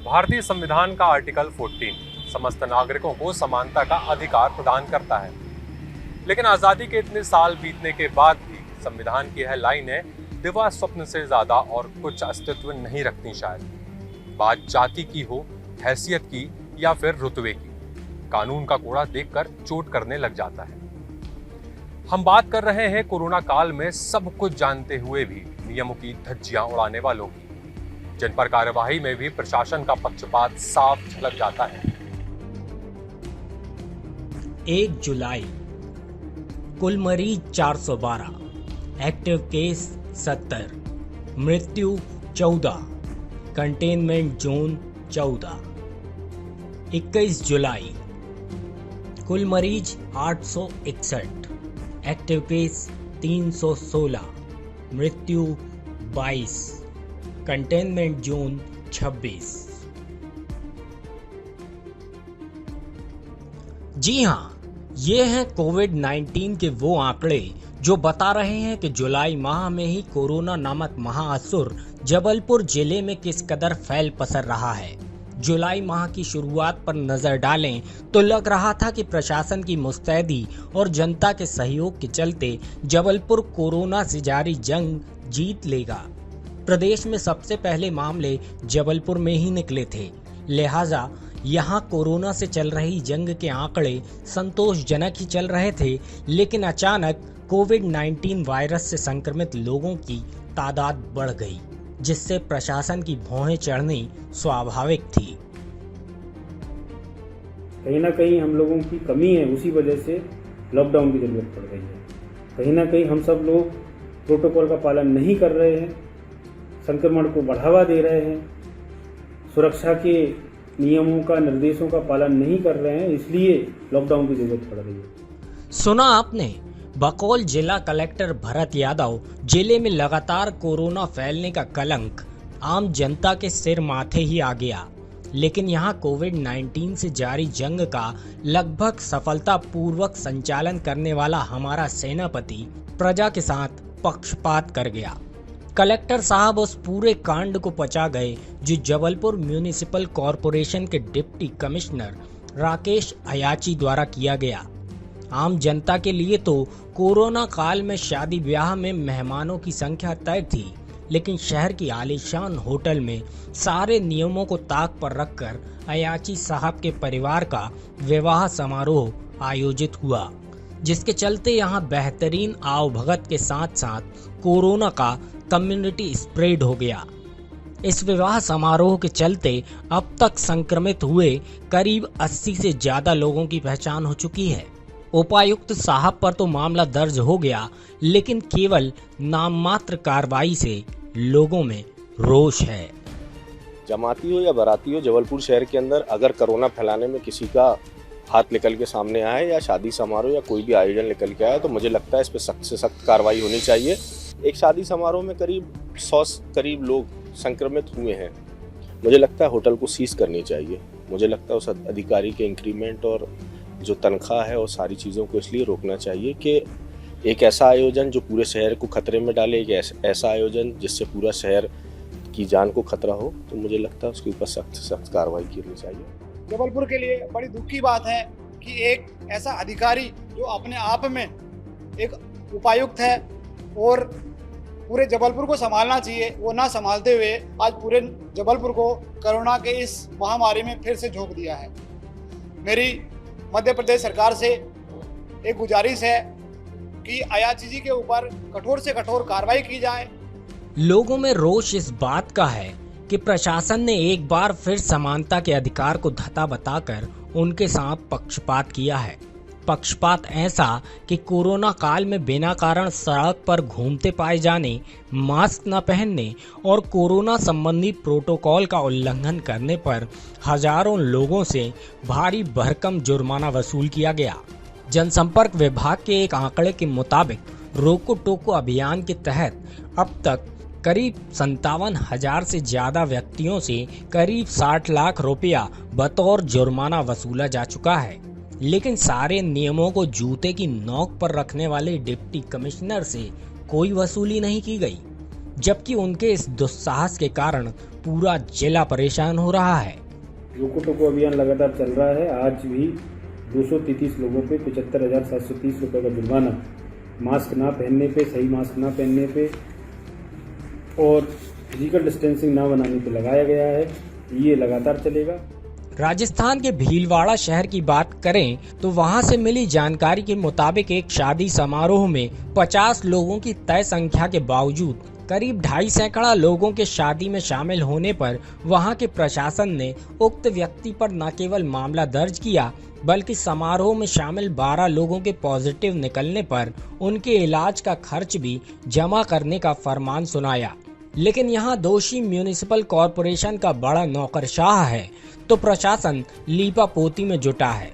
भारतीय संविधान का आर्टिकल 14 समस्त नागरिकों को समानता का अधिकार प्रदान करता है। लेकिन आजादी के इतने साल बीतने के बाद भी संविधान की यह लाइनें दिवा स्वप्न से ज्यादा और कुछ अस्तित्व नहीं रखती। शायद बात जाति की हो, हैसियत की या फिर रुतबे की, कानून का कोड़ा देखकर चोट करने लग जाता है। हम बात कर रहे हैं कोरोना काल में सब कुछ जानते हुए भी नियमों की धज्जियां उड़ाने वालों की, जिन पर कार्यवाही में भी प्रशासन का पक्षपात साफ झलक जाता है। 1 जुलाई कुल मरीज 412, एक्टिव केस 70, मृत्यु 14, कंटेनमेंट जोन 14। 21 जुलाई कुल मरीज 861, एक्टिव केस 316, मृत्यु 22, कंटेनमेंट जोन 26। जी हां, ये हैं कोविड-19 के वो आंकड़े जो बता रहे हैं कि जुलाई माह में ही कोरोना नामक महाअसुर जबलपुर जिले में किस कदर फैल पसर रहा है। जुलाई माह की शुरुआत पर नजर डालें तो लग रहा था कि प्रशासन की मुस्तैदी और जनता के सहयोग के चलते जबलपुर कोरोना से जारी जंग जीत लेगा। प्रदेश में सबसे पहले मामले जबलपुर में ही निकले थे, लिहाजा यहाँ कोरोना से चल रही जंग के आंकड़े संतोषजनक ही चल रहे थे। लेकिन अचानक कोविड-19 वायरस से संक्रमित लोगों की तादाद बढ़ गई, जिससे प्रशासन की भौहें चढ़नी स्वाभाविक थी। कहीं ना कहीं हम लोगों की कमी है, उसी वजह से लॉकडाउन की जरूरत पड़ रही है। कहीं ना कहीं हम सब लोग प्रोटोकॉल का पालन नहीं कर रहे हैं, संक्रमण को बढ़ावा दे रहे हैं, सुरक्षा के नियमों का, निर्देशों का पालन नहीं कर रहे हैं, इसलिए लॉकडाउन की जरूरत पड़ रही है। सुना आपने, बकौल जिला कलेक्टर भरत यादव, जिले में लगातार कोरोना फैलने का कलंक आम जनता के सिर माथे ही आ गया। लेकिन यहाँ कोविड-19 से जारी जंग का लगभग सफलतापूर्वक संचालन करने वाला हमारा सेनापति प्रजा के साथ पक्षपात कर गया। कलेक्टर साहब उस पूरे कांड को पचा गए जो जबलपुर म्यूनिसिपल कॉरपोरेशन के डिप्टी कमिश्नर राकेश अयाची द्वारा किया गया। आम जनता के लिए तो कोरोना काल में शादी ब्याह में मेहमानों की संख्या तय थी, लेकिन शहर की आलीशान होटल में सारे नियमों को ताक पर रखकर अयाची साहब के परिवार का विवाह समारोह आयोजित हुआ, जिसके चलते यहाँ बेहतरीन आवभगत के साथ साथ कोरोना का कम्युनिटी स्प्रेड हो गया। इस विवाह समारोह के चलते अब तक संक्रमित हुए करीब 80 से ज्यादा लोगों की पहचान हो चुकी है। उपायुक्त साहब पर तो मामला दर्ज हो गया, लेकिन केवल नाम मात्र कार्रवाई से लोगों में रोष है। जमाती हो या बाराती हो, जबलपुर शहर के अंदर अगर कोरोना फैलाने में किसी का हाथ निकल के सामने आए या शादी समारोह या कोई भी आयोजन निकल के आए तो मुझे लगता है इस पर सख्त से सख्त कार्रवाई होनी चाहिए। एक शादी समारोह में करीब 100 करीब लोग संक्रमित हुए हैं, मुझे लगता है होटल को सीज करनी चाहिए। मुझे लगता है उस अधिकारी के इंक्रीमेंट और जो तनख्वाह है और सारी चीज़ों को इसलिए रोकना चाहिए कि एक ऐसा आयोजन जो पूरे शहर को खतरे में डाले, एक ऐसा आयोजन जिससे पूरा शहर की जान को खतरा हो, तो मुझे लगता है उसके ऊपर सख्त से सख्त कार्रवाई करनी चाहिए। जबलपुर के लिए बड़ी दुख की बात है कि एक ऐसा अधिकारी जो अपने आप में एक उपायुक्त है और पूरे जबलपुर को संभालना चाहिए, वो ना संभालते हुए आज पूरे जबलपुर को कोरोना के इस महामारी में फिर से झोंक दिया है। मेरी मध्य प्रदेश सरकार से एक गुजारिश है कि अयाची जी के ऊपर कठोर से कठोर कार्रवाई की जाए। लोगों में रोष इस बात का है कि प्रशासन ने एक बार फिर समानता के अधिकार को धता बताकर उनके साथ पक्षपात किया है। पक्षपात ऐसा कि कोरोना काल में बिना कारण सड़क पर घूमते पाए जाने, मास्क न पहनने और कोरोना संबंधी प्रोटोकॉल का उल्लंघन करने पर हजारों लोगों से भारी भरकम जुर्माना वसूल किया गया। जनसंपर्क विभाग के एक आंकड़े के मुताबिक रोको टोको अभियान के तहत अब तक करीब 57,000 से ज्यादा व्यक्तियों से करीब 60 लाख रुपया बतौर जुर्माना वसूला जा चुका है। लेकिन सारे नियमों को जूते की नोक पर रखने वाले डिप्टी कमिश्नर से कोई वसूली नहीं की गई। जबकि उनके इस दुस्साहस के कारण पूरा जिला परेशान हो रहा है। रोको टोको अभियान लगातार चल रहा है। आज भी 233 लोगों पे 75,730 रुपये का जुर्माना मास्क ना पहनने पे, सही मास्क ना पहनने पे और फिजिकल डिस्टेंसिंग ना बनाने पे लगाया गया है। ये लगातार चलेगा। राजस्थान के भीलवाड़ा शहर की बात करें तो वहां से मिली जानकारी के मुताबिक एक शादी समारोह में 50 लोगों की तय संख्या के बावजूद करीब 250 सैकड़ा लोगों के शादी में शामिल होने पर वहां के प्रशासन ने उक्त व्यक्ति पर न केवल मामला दर्ज किया बल्कि समारोह में शामिल 12 लोगों के पॉजिटिव निकलने पर उनके इलाज का खर्च भी जमा करने का फरमान सुनाया। लेकिन यहाँ दोषी म्यूनिसिपल कॉरपोरेशन का बड़ा नौकरशाह है तो प्रशासन लीपा पोती में जुटा है।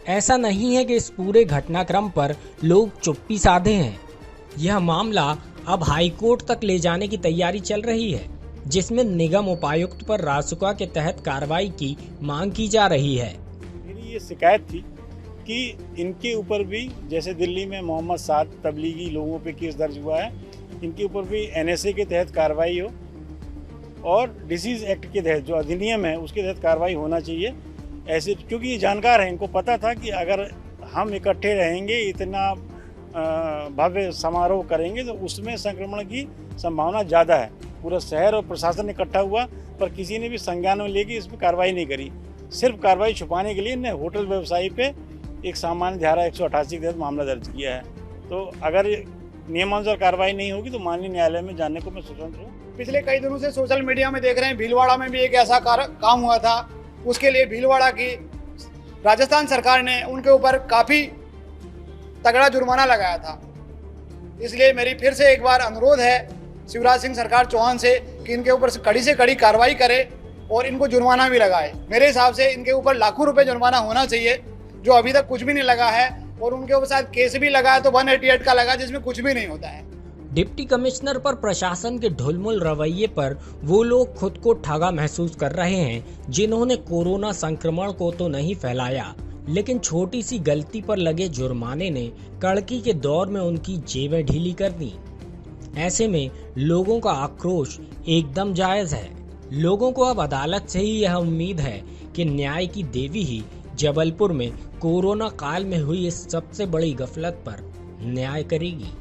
ऐसा नहीं है कि इस पूरे घटनाक्रम पर लोग चुप्पी साधे हैं। यह मामला अब हाईकोर्ट तक ले जाने की तैयारी चल रही है, जिसमें निगम उपायुक्त पर रासुका के तहत कार्रवाई की मांग की जा रही है। मेरी ये शिकायत थी कि इनके ऊपर भी, जैसे दिल्ली में मोहम्मद साद तबलीगी लोगों पे केस दर्ज हुआ है, इनके ऊपर भी NSA के तहत कार्रवाई हो और डिसीज़ एक्ट के तहत जो अधिनियम है उसके तहत कार्रवाई होना चाहिए। ऐसे क्योंकि ये जानकार हैं, इनको पता था कि अगर हम इकट्ठे रहेंगे, इतना भव्य समारोह करेंगे तो उसमें संक्रमण की संभावना ज़्यादा है। पूरा शहर और प्रशासन इकट्ठा हुआ पर किसी ने भी संज्ञान में लेके इस पर कार्रवाई नहीं करी। सिर्फ कार्रवाई छुपाने के लिए ने होटल व्यवसायी पे एक सामान्य धारा 188 के तहत मामला दर्ज किया है। तो अगर नियमानुसार कार्रवाई नहीं होगी तो माननीय न्यायालय में जाने को मैं स्वतंत्र हूँ। पिछले कई दिनों से सोशल मीडिया में देख रहे हैं, भीलवाड़ा में भी एक ऐसा काम हुआ था। उसके लिए भीलवाड़ा की राजस्थान सरकार ने उनके ऊपर काफ़ी तगड़ा जुर्माना लगाया था। इसलिए मेरी फिर से एक बार अनुरोध है शिवराज सिंह सरकार चौहान से कि इनके ऊपर कड़ी से कड़ी कार्रवाई करे और इनको जुर्माना भी लगाए। मेरे हिसाब से इनके ऊपर लाखों रुपए जुर्माना होना चाहिए, जो अभी तक कुछ भी नहीं लगा है। और उनके ऊपर शायद केस भी लगा है तो 188 का लगा, जिसमें कुछ भी नहीं होता है। डिप्टी कमिश्नर पर प्रशासन के ढुलमुल रवैये पर वो लोग खुद को ठगा महसूस कर रहे हैं जिन्होंने कोरोना संक्रमण को तो नहीं फैलाया, लेकिन छोटी सी गलती पर लगे जुर्माने ने कड़की के दौर में उनकी जेबें ढीली कर दी। ऐसे में लोगों का आक्रोश एकदम जायज है। लोगों को अब अदालत से ही यह उम्मीद है कि न्याय की देवी ही जबलपुर में कोरोना काल में हुई इस सबसे बड़ी गफलत पर न्याय करेगी।